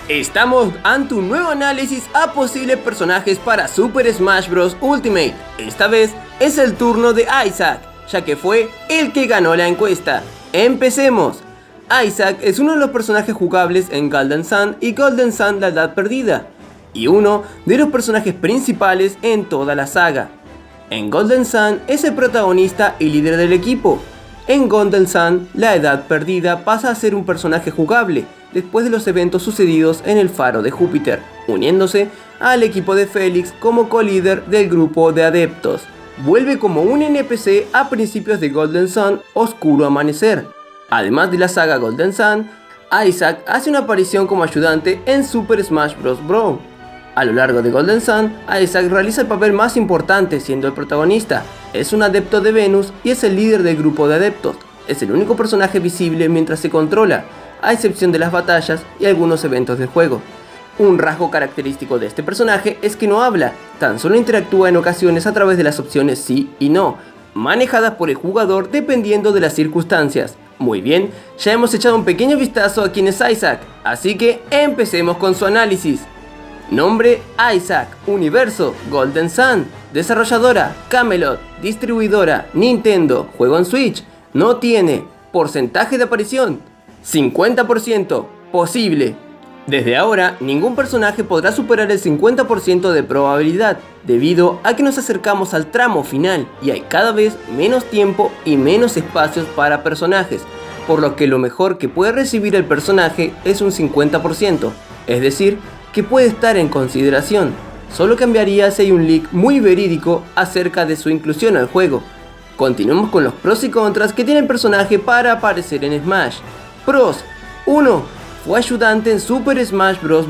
Estamos ante un nuevo análisis a posibles personajes para Super Smash Bros. Ultimate. Esta vez es el turno de Isaac, ya que fue el que ganó la encuesta. Empecemos. Isaac es uno de los personajes jugables en Golden Sun y Golden Sun La Edad Perdida, y uno de los personajes principales en toda la saga. En Golden Sun es el protagonista y líder del equipo. En Golden Sun, La Edad Perdida pasa a ser un personaje jugable después de los eventos sucedidos en el Faro de Júpiter, uniéndose al equipo de Félix como co-líder del grupo de adeptos. Vuelve como un NPC a principios de Golden Sun Oscuro Amanecer. Además de la saga Golden Sun, Isaac hace una aparición como ayudante en Super Smash Bros. A lo largo de Golden Sun, Isaac realiza el papel más importante siendo el protagonista. Es un adepto de Venus y es el líder del grupo de adeptos. Es el único personaje visible mientras se controla, a excepción de las batallas y algunos eventos del juego. Un rasgo característico de este personaje es que no habla, tan solo interactúa en ocasiones a través de las opciones sí y no, manejadas por el jugador dependiendo de las circunstancias. Muy bien, ya hemos echado un pequeño vistazo a quién es Isaac, así que empecemos con su análisis. Nombre: Isaac. Universo: Golden Sun. Desarrolladora: Camelot. Distribuidora: Nintendo. Juego en Switch. No tiene. Porcentaje de aparición: 50%. Posible. Desde ahora, ningún personaje podrá superar el 50% de probabilidad, debido a que nos acercamos al tramo final y hay cada vez menos tiempo y menos espacios para personajes, por lo que lo mejor que puede recibir el personaje es un 50%, es decir, que puede estar en consideración. Solo cambiaría si hay un leak muy verídico acerca de su inclusión al juego. Continuemos con los pros y contras que tiene el personaje para aparecer en Smash. Pros: 1. Fue ayudante en Super Smash Bros.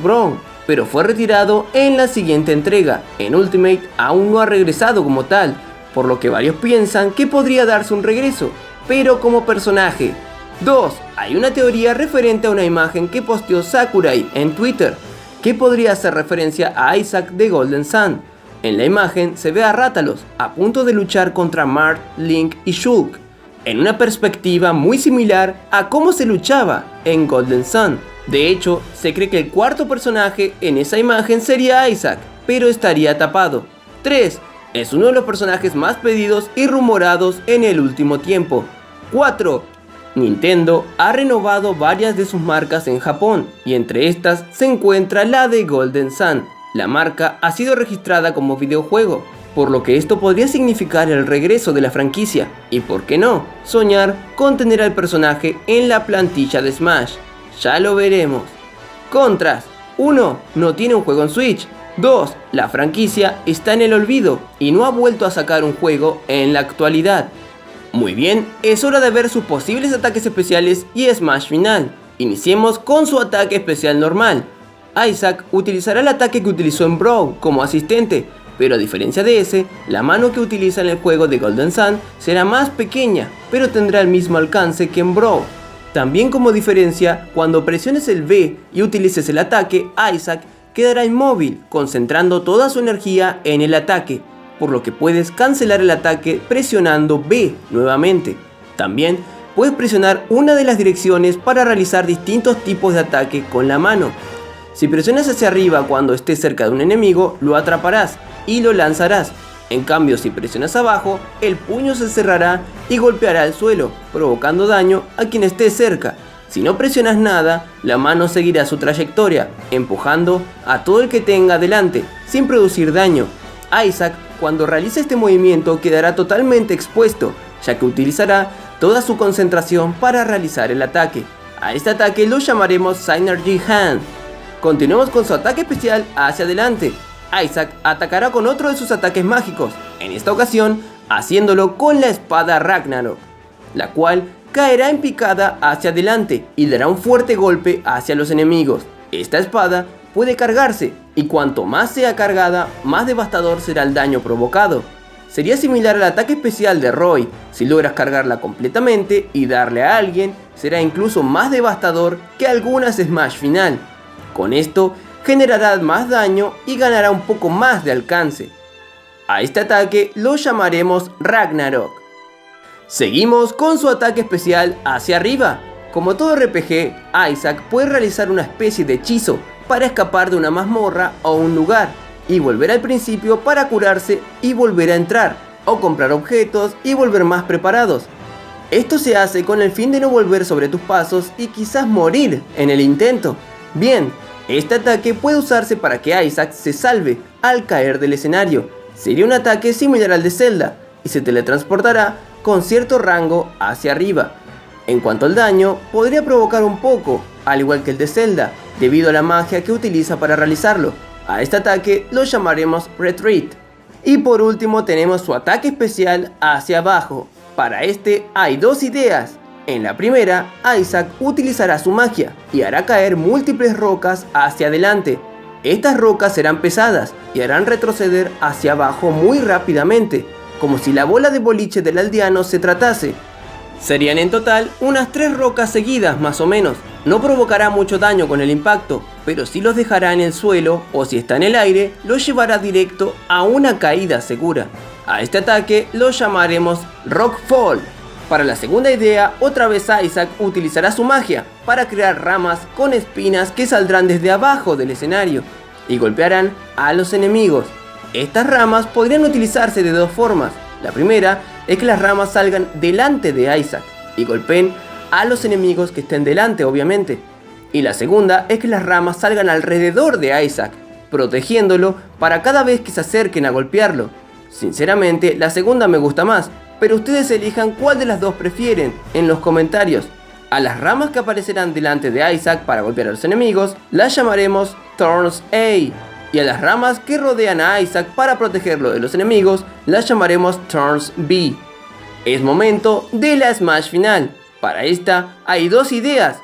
Pero fue retirado en la siguiente entrega. En Ultimate aún no ha regresado como tal, por lo que varios piensan que podría darse un regreso, pero como personaje. 2. Hay una teoría referente a una imagen que posteó Sakurai en Twitter, que podría hacer referencia a Isaac de Golden Sun. En la imagen se ve a Rátalos a punto de luchar contra Marth, Link y Shulk, en una perspectiva muy similar a cómo se luchaba en Golden Sun. De hecho, se cree que el cuarto personaje en esa imagen sería Isaac, pero estaría tapado. 3. Es uno de los personajes más pedidos y rumorados en el último tiempo. 4. Nintendo ha renovado varias de sus marcas en Japón, y entre estas se encuentra la de Golden Sun. La marca ha sido registrada como videojuego, por lo que esto podría significar el regreso de la franquicia, y por qué no, soñar con tener al personaje en la plantilla de Smash. Ya lo veremos. Contras: 1. No tiene un juego en Switch. 2. La franquicia está en el olvido y no ha vuelto a sacar un juego en la actualidad. Muy bien, es hora de ver sus posibles ataques especiales y Smash final. Iniciemos con su ataque especial normal. Isaac utilizará el ataque que utilizó en Brawl como asistente, pero a diferencia de ese, la mano que utiliza en el juego de Golden Sun será más pequeña, pero tendrá el mismo alcance que en Brawl. También como diferencia, cuando presiones el B y utilices el ataque, Isaac quedará inmóvil, concentrando toda su energía en el ataque, por lo que puedes cancelar el ataque presionando B nuevamente. También puedes presionar una de las direcciones para realizar distintos tipos de ataque con la mano. Si presionas hacia arriba cuando estés cerca de un enemigo, lo atraparás y lo lanzarás. En cambio, si presionas abajo, el puño se cerrará y golpeará el suelo, provocando daño a quien esté cerca. Si no presionas nada, la mano seguirá su trayectoria, empujando a todo el que tenga delante, sin producir daño. Isaac, cuando realice este movimiento, quedará totalmente expuesto, ya que utilizará toda su concentración para realizar el ataque. A este ataque lo llamaremos Synergy Hand. Continuemos con su ataque especial hacia adelante. Isaac atacará con otro de sus ataques mágicos, en esta ocasión haciéndolo con la espada Ragnarok, la cual caerá en picada hacia adelante y dará un fuerte golpe hacia los enemigos. Esta espada puede cargarse, y cuanto más sea cargada, más devastador será el daño provocado. Sería similar al ataque especial de Roy. Si logras cargarla completamente y darle a alguien, será incluso más devastador que algunas Smash final. Con esto, generará más daño y ganará un poco más de alcance. A este ataque lo llamaremos Ragnarok. Seguimos con su ataque especial hacia arriba. Como todo RPG, Isaac puede realizar una especie de hechizo para escapar de una mazmorra o un lugar, y volver al principio para curarse y volver a entrar, o comprar objetos y volver más preparados. Esto se hace con el fin de no volver sobre tus pasos y quizás morir en el intento. Bien, este ataque puede usarse para que Isaac se salve al caer del escenario. Sería un ataque similar al de Zelda y se teletransportará con cierto rango hacia arriba. En cuanto al daño, podría provocar un poco, al igual que el de Zelda, debido a la magia que utiliza para realizarlo. A este ataque lo llamaremos Retreat. Y por último tenemos su ataque especial hacia abajo. Para este hay dos ideas. En la primera, Isaac utilizará su magia y hará caer múltiples rocas hacia adelante. Estas rocas serán pesadas y harán retroceder hacia abajo muy rápidamente, como si la bola de boliche del aldeano se tratase. Serían en total unas 3 rocas seguidas más o menos. No provocará mucho daño con el impacto, pero sí los dejará en el suelo o si está en el aire, los llevará directo a una caída segura. A este ataque lo llamaremos Rockfall. Para la segunda idea, otra vez Isaac utilizará su magia para crear ramas con espinas que saldrán desde abajo del escenario y golpearán a los enemigos. Estas ramas podrían utilizarse de dos formas. La primera es que las ramas salgan delante de Isaac y golpeen a los enemigos que estén delante, obviamente. Y la segunda es que las ramas salgan alrededor de Isaac, protegiéndolo para cada vez que se acerquen a golpearlo. Sinceramente, la segunda me gusta más, pero ustedes elijan cuál de las dos prefieren en los comentarios. A las ramas que aparecerán delante de Isaac para golpear a los enemigos, las llamaremos Thorns A. Y a las ramas que rodean a Isaac para protegerlo de los enemigos, las llamaremos Thorns B. Es momento de la Smash final. Para esta hay dos ideas.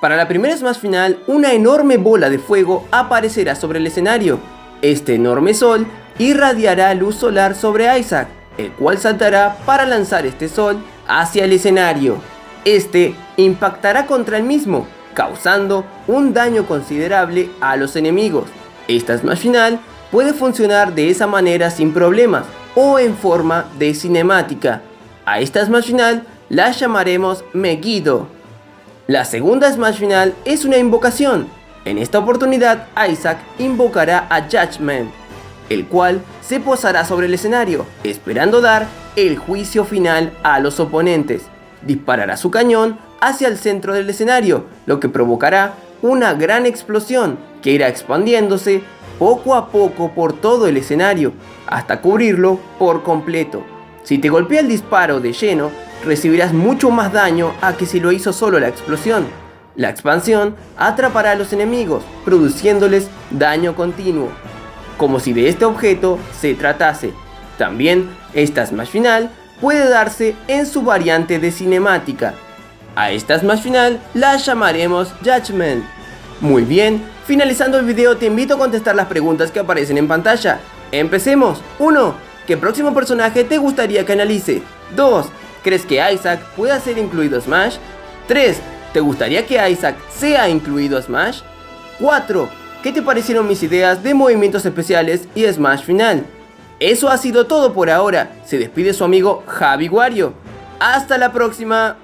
Para la primera Smash final, una enorme bola de fuego aparecerá sobre el escenario. Este enorme sol irradiará luz solar sobre Isaac, el cual saltará para lanzar este sol hacia el escenario. Este impactará contra el mismo, causando un daño considerable a los enemigos. Esta Smash final puede funcionar de esa manera sin problemas o en forma de cinemática. A esta Smash final la llamaremos Megiddo. La segunda Smash final es una invocación. En esta oportunidad Isaac invocará a Judgment, el cual se posará sobre el escenario, esperando dar el juicio final a los oponentes. Disparará su cañón hacia el centro del escenario, lo que provocará una gran explosión que irá expandiéndose poco a poco por todo el escenario, hasta cubrirlo por completo. Si te golpea el disparo de lleno, recibirás mucho más daño a que si lo hizo solo la explosión. La expansión atrapará a los enemigos, produciéndoles daño continuo, como si de este objeto se tratase. También esta Smash final puede darse en su variante de cinemática. A esta Smash final la llamaremos Judgment. Muy bien, finalizando el video te invito a contestar las preguntas que aparecen en pantalla. Empecemos. 1. ¿Qué próximo personaje te gustaría que analice? 2. ¿Crees que Isaac pueda ser incluido a Smash? 3. ¿Te gustaría que Isaac sea incluido a Smash? 4. ¿Qué te parecieron mis ideas de movimientos especiales y Smash final? Eso ha sido todo por ahora. Se despide su amigo Javi Wario. ¡Hasta la próxima!